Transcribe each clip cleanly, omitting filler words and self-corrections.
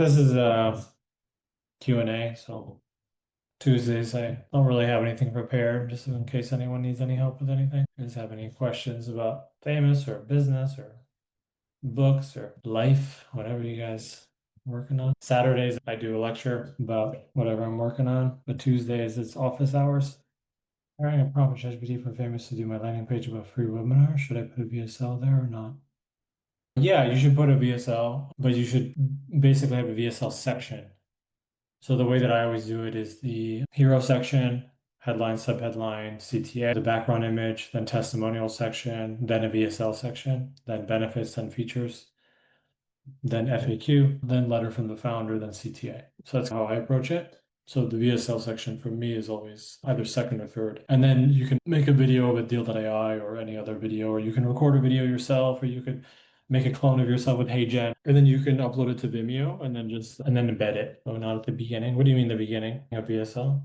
This is a Q&A, so Tuesdays I don't really have anything prepared, just in case anyone needs any help with anything. You guys have any questions about Famous or business or books or life, whatever you guys are working on. Saturdays I do a lecture about whatever I'm working on, but Tuesdays it's office hours. All right, I prompt ChatGPT for Famous to do my landing page about free webinar. Should I put a VSL there or not? Yeah, you should put a VSL, but you should basically have a VSL section. So the way that I always do it is the hero section, headline, subheadline, CTA, the background image, then testimonial section, then a VSL section, then benefits, then features, then FAQ, then letter from the founder, then CTA. So that's how I approach it. So the VSL section for me is always either second or third. And then you can make a video with Deal.ai or any other video, or you can record a video yourself, or you could make a clone of yourself with HeyGen, and then you can upload it to Vimeo and then embed it. Oh, not at the beginning. What do you mean the beginning of VSL?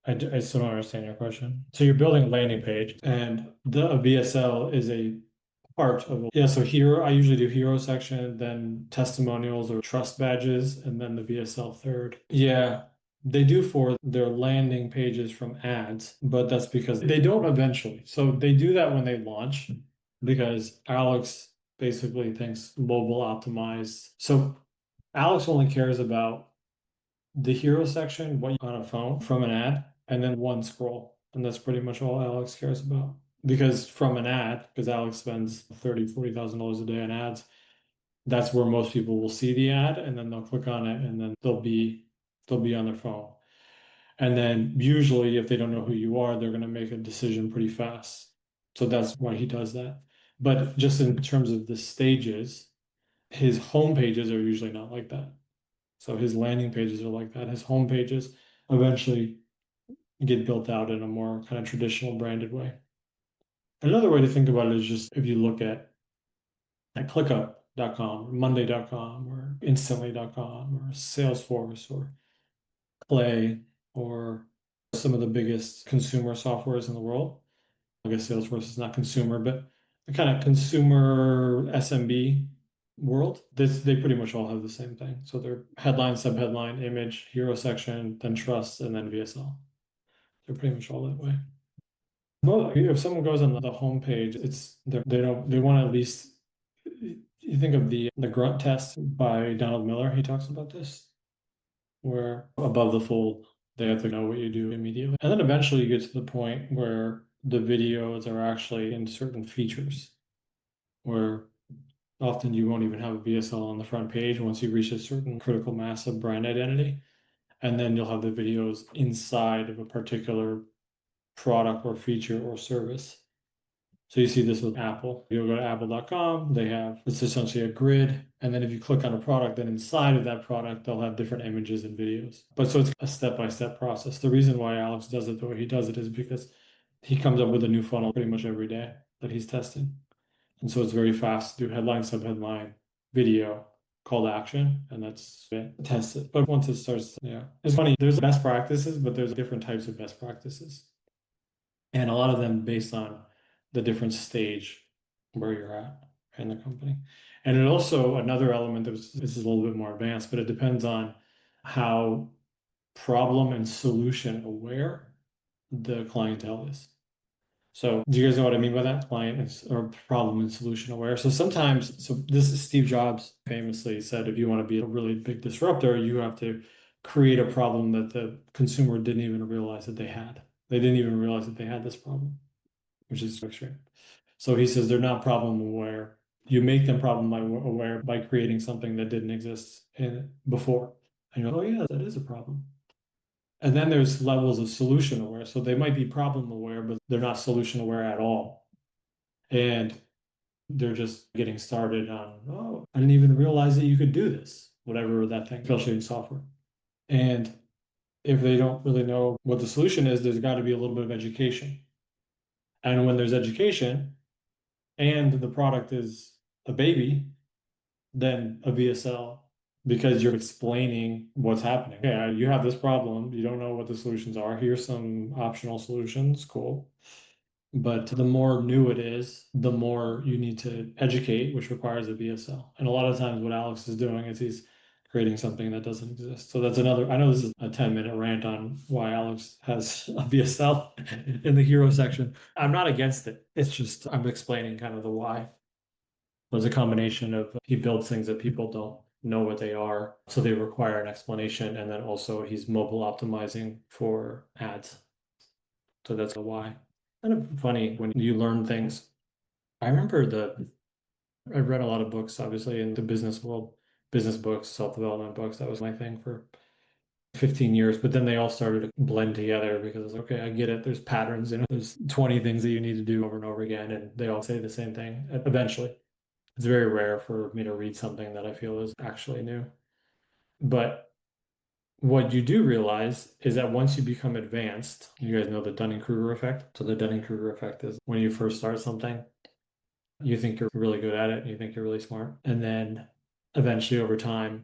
I still don't understand your question. So you're building a landing page, and the VSL is a part of, yeah, so here I usually do hero section, then testimonials or trust badges, and then the VSL third. Yeah, they do for their landing pages from ads, but that's because they don't eventually. So they do that when they launch because Alex basically thinks mobile optimized. So Alex only cares about the hero section, what you on a phone from an ad, and then one scroll. And that's pretty much all Alex cares about. Because from an ad, because Alex spends $30,000-$40,000 a day on ads, that's where most people will see the ad and then they'll click on it and then they'll be on their phone. And then usually if they don't know who you are, they're gonna make a decision pretty fast. So that's why he does that. But just in terms of the stages, his home pages are usually not like that. So his landing pages are like that. His home pages eventually get built out in a more kind of traditional branded way. Another way to think about it is just if you look at ClickUp.com or Monday.com or Instantly.com or Salesforce or Clay or some of the biggest consumer softwares in the world. I guess Salesforce is not consumer, but the kind of consumer SMB world, they pretty much all have the same thing. So they're headline, subheadline, image, hero section, then trust, and then VSL. They're pretty much all that way. Well, if someone goes on the home page, they want to at least, you think of the grunt test by Donald Miller. He talks about this, where above the fold, they have to know what you do immediately. And then eventually you get to the point where the videos are actually in certain features, where often you won't even have a VSL on the front page once you reach a certain critical mass of brand identity. And then you'll have the videos inside of a particular product or feature or service. So you see this with Apple. You'll go to apple.com, it's essentially a grid. And then if you click on a product, then inside of that product, they'll have different images and videos. But so it's a step-by-step process. The reason why Alex does it the way he does it is because he comes up with a new funnel pretty much every day that he's testing. And so it's very fast to do headline, subheadline, video, call to action, and that's it. Test it. But once it starts, yeah. It's funny, there's best practices, but there's different types of best practices. And a lot of them based on the different stage where you're at in the company. And it also, another element this is a little bit more advanced, but it depends on how problem and solution aware the clientele is. So do you guys know what I mean by that? Client is, or problem and solution aware. So sometimes, so this is Steve Jobs famously said, if you want to be a really big disruptor, you have to create a problem that the consumer didn't even realize that they had. They didn't even realize that they had this problem, which is extreme. So he says they're not problem aware. You make them problem aware by creating something that didn't exist before. And you're like, oh yeah, that is a problem. And then there's levels of solution aware. So they might be problem aware, but they're not solution aware at all. And they're just getting started on, oh, I didn't even realize that you could do this, whatever that thing, especially in software. And if they don't really know what the solution is, there's got to be a little bit of education. And when there's education and the product is a baby, then a VSL, because you're explaining what's happening. Yeah, you have this problem. You don't know what the solutions are. Here's some optional solutions. Cool. But the more new it is, the more you need to educate, which requires a VSL. And a lot of times what Alex is doing is he's creating something that doesn't exist. So that's another, I know this is a 10-minute rant on why Alex has a VSL in the hero section. I'm not against it. It's just I'm explaining kind of the why. There's a combination of he builds things that people don't know what they are, so they require an explanation, and then also he's mobile optimizing for ads. So that's the why. Kind of funny when you learn things. I remember I've read a lot of books, obviously, in the business world, business books, self-development books. That was my thing for 15 years, but then they all started to blend together because it's okay, I get it. There's patterns, there's 20 things that you need to do over and over again, and they all say the same thing eventually. It's very rare for me to read something that I feel is actually new. But what you do realize is that once you become advanced, you guys know the Dunning-Kruger effect. So the Dunning-Kruger effect is when you first start something, you think you're really good at it, and you think you're really smart. And then eventually over time,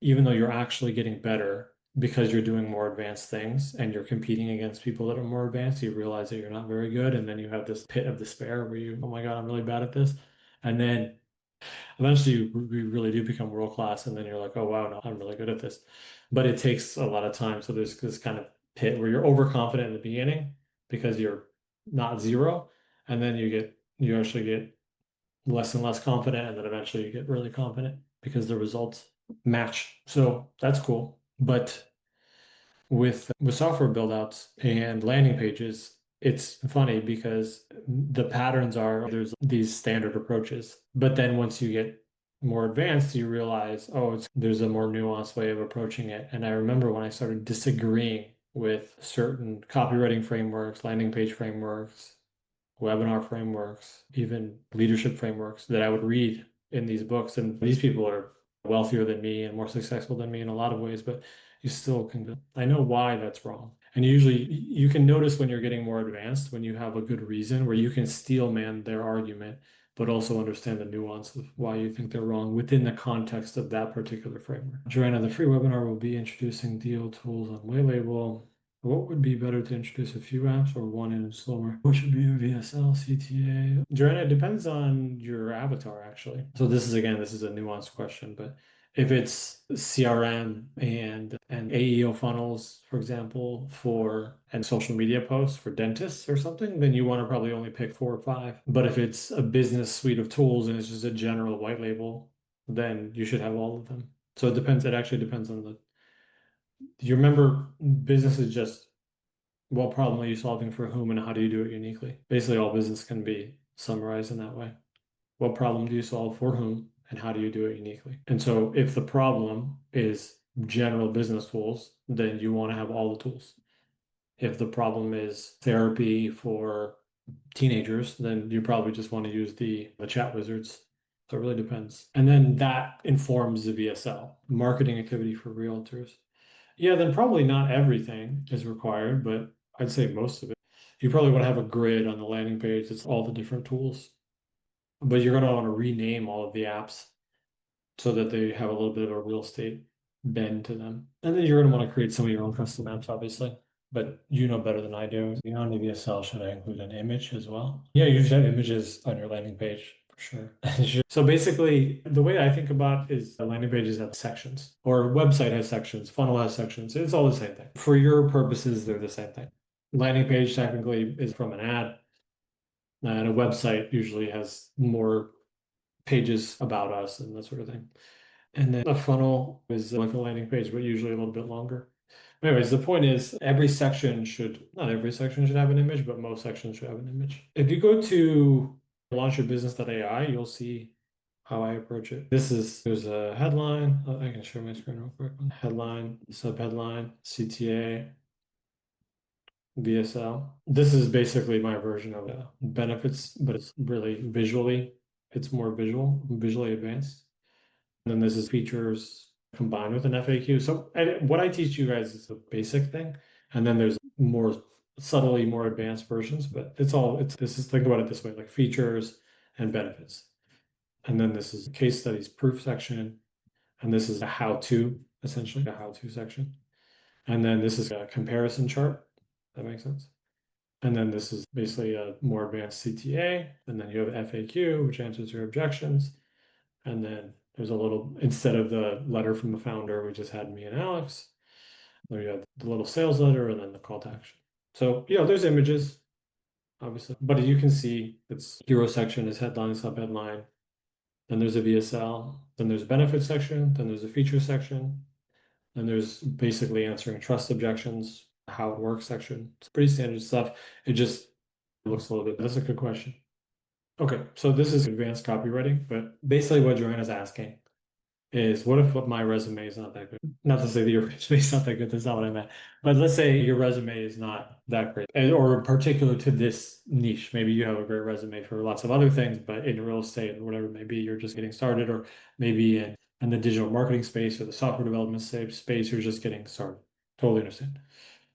even though you're actually getting better because you're doing more advanced things and you're competing against people that are more advanced, you realize that you're not very good. And then you have this pit of despair where you, oh my God, I'm really bad at this. And then eventually we really do become world class. And then you're like, oh, wow, no, I'm really good at this. But it takes a lot of time. So there's this kind of pit where you're overconfident in the beginning because you're not zero. And then you actually get less and less confident. And then eventually you get really confident because the results match. So that's cool. But with software build outs and landing pages, it's funny because the patterns are there's these standard approaches. But then once you get more advanced, you realize, oh, there's a more nuanced way of approaching it. And I remember when I started disagreeing with certain copywriting frameworks, landing page frameworks, webinar frameworks, even leadership frameworks that I would read in these books. And these people are wealthier than me and more successful than me in a lot of ways, but you still can. I know why that's wrong. And usually you can notice when you're getting more advanced, when you have a good reason where you can steel man their argument, but also understand the nuance of why you think they're wrong within the context of that particular framework. Joanna, the free webinar will be introducing deal tools on White Label. What would be better to introduce a few apps or one in slower? What should be a VSL, CTA? Joanna, it depends on your avatar, actually. So this is a nuanced question, but if it's CRM and AEO funnels, for example, and social media posts for dentists or something, then you want to probably only pick 4 or 5. But if it's a business suite of tools and it's just a general white label, then you should have all of them. So it depends. It actually depends on you remember business is just what problem are you solving for whom and how do you do it uniquely? Basically, all business can be summarized in that way. What problem do you solve for whom and how do you do it uniquely? And so if the problem is general business tools, then you want to have all the tools. If the problem is therapy for teenagers, then you probably just want to use the chat wizards. So it really depends. And then that informs the VSL, marketing activity for realtors. Yeah, then probably not everything is required, but I'd say most of it. You probably want to have a grid on the landing page that's all the different tools, but you're going to want to rename all of the apps so that they have a little bit of a real estate bend to them. And then you're going to want to create some of your own custom apps, obviously, but you know better than I do. Beyond VSL, should I include an image as well? Yeah, you should have images on your landing page. For sure. So basically, the way I think about is the landing pages have sections, or website has sections, funnel has sections. It's all the same thing. For your purposes, they're the same thing. Landing page technically is from an ad, and a website usually has more pages about us and that sort of thing. And then a funnel is like a landing page, but usually a little bit longer. Anyways, the point is not every section should have an image, but most sections should have an image. If you go to launchyourbusiness.ai, you'll see how I approach it. There's a headline. I can share my screen real quick. Headline, subheadline, CTA, VSL. This is basically my version of benefits, but it's really it's more visually advanced. And then this is features combined with an FAQ. So what I teach you guys is the basic thing. And then there's more subtly more advanced versions, but think about it this way, like features and benefits. And then this is case studies proof section. And this is a how-to, essentially a how-to section. And then this is a comparison chart. That makes sense. And then this is basically a more advanced CTA. And then you have FAQ, which answers your objections. And then There's a little, instead of the letter from the founder, we just had me and Alex. There you have the little sales letter and then the call to action. So, there's images, obviously, but you can see it's hero section is headline, subheadline. Then there's a VSL, then there's a benefit section, then there's a feature section, then there's basically answering trust objections, how it works section. It's pretty standard stuff. It just looks a little bit. That's a good question. Okay, so this is advanced copywriting, but basically what Joanna's asking is what if my resume is not that good? Not to say that your resume is not that good, that's not what I meant. But let's say your resume is not that great, or particular to this niche. Maybe you have a great resume for lots of other things, but in real estate or whatever, maybe you're just getting started, or maybe in the digital marketing space or the software development space, you're just getting started. Totally understand.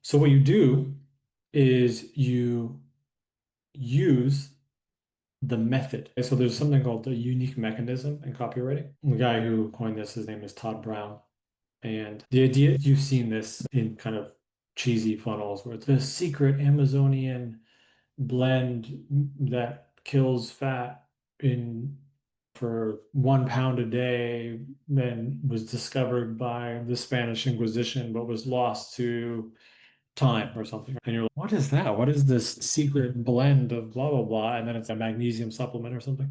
So what you do is you use the method. So there's something called the unique mechanism in copywriting. The guy who coined this, his name is Todd Brown. And the idea, you've seen this in kind of cheesy funnels where it's the secret Amazonian blend that kills fat in for 1 pound a day, then was discovered by the Spanish Inquisition, but was lost to time or something. And you're like, what is that? What is this secret blend of blah, blah, blah? And then it's a magnesium supplement or something.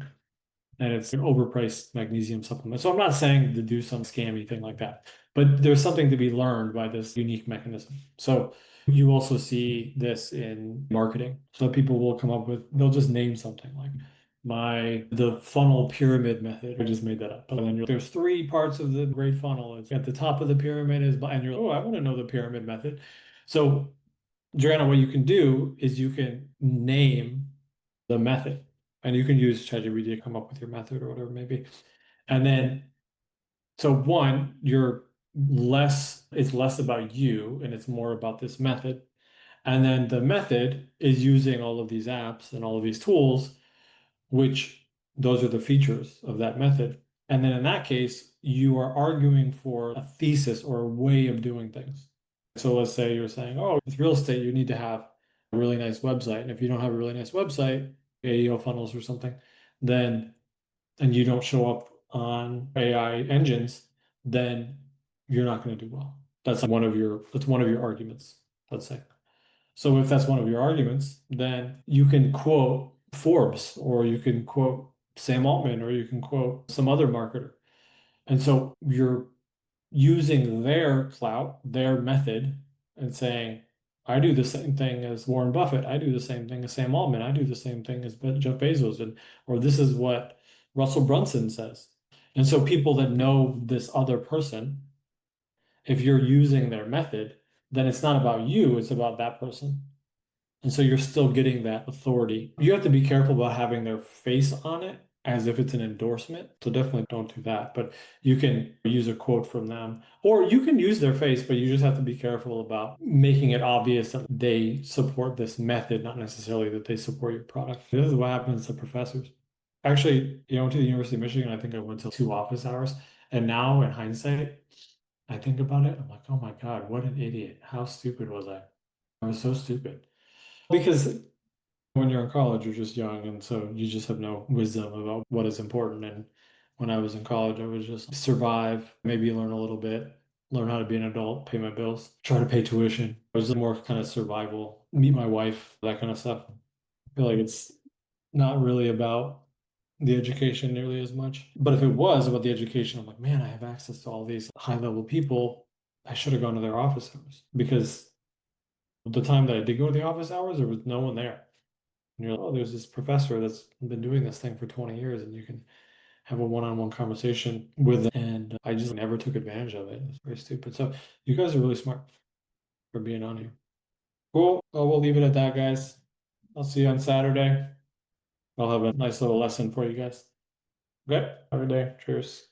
And it's an overpriced magnesium supplement. So I'm not saying to do some scammy thing like that, but there's something to be learned by this unique mechanism. So you also see this in marketing. So people will come up with, they'll just name something like the funnel pyramid method. I just made that up. But then there's 3 parts of the great funnel. It's at the top of the pyramid and you're like, oh, I want to know the pyramid method. So Joanna, what you can do is you can name the method and you can use ChatGPT to come up with your method or whatever it may be. And then, so one, it's less about you and it's more about this method. And then the method is using all of these apps and all of these tools, which those are the features of that method. And then in that case, you are arguing for a thesis or a way of doing things. So let's say you're saying, oh, with real estate, you need to have a really nice website. And if you don't have a really nice website, AEO funnels or something, then, and you don't show up on AI engines, then you're not going to do well. That's one of your arguments, let's say. So if that's one of your arguments, then you can quote Forbes or you can quote Sam Altman or you can quote some other marketer. And so you're using their clout, their method, and saying, I do the same thing as Warren Buffett. I do the same thing as Sam Altman. I do the same thing as Jeff Bezos. Or this is what Russell Brunson says. And so people that know this other person, if you're using their method, then it's not about you, it's about that person. And so you're still getting that authority. You have to be careful about having their face on it as if it's an endorsement. So definitely don't do that. But you can use a quote from them, or you can use their face, but you just have to be careful about making it obvious that they support this method, not necessarily that they support your product. This is what happens to professors. Actually, I went to the University of Michigan. I think I went to 2 office hours. And now in hindsight, I think about it. I'm like, oh my God, what an idiot. How stupid was I? I was so stupid. Because when you're in college, you're just young, and so you just have no wisdom about what is important. And when I was in college, I was just survive, maybe learn a little bit, learn how to be an adult, pay my bills, try to pay tuition. It was more kind of survival, meet my wife, that kind of stuff. I feel like it's not really about the education nearly as much. But if it was about the education, I'm like, man, I have access to all these high-level people. I should have gone to their office hours because the time that I did go to the office hours, there was no one there. And you're like, oh, there's this professor that's been doing this thing for 20 years, and you can have a one-on-one conversation with them. And I just never took advantage of it. It's very stupid. So you guys are really smart for being on here. Cool. Well, we'll leave it at that, guys. I'll see you on Saturday. I'll have a nice little lesson for you guys. Okay. Have a good day. Cheers.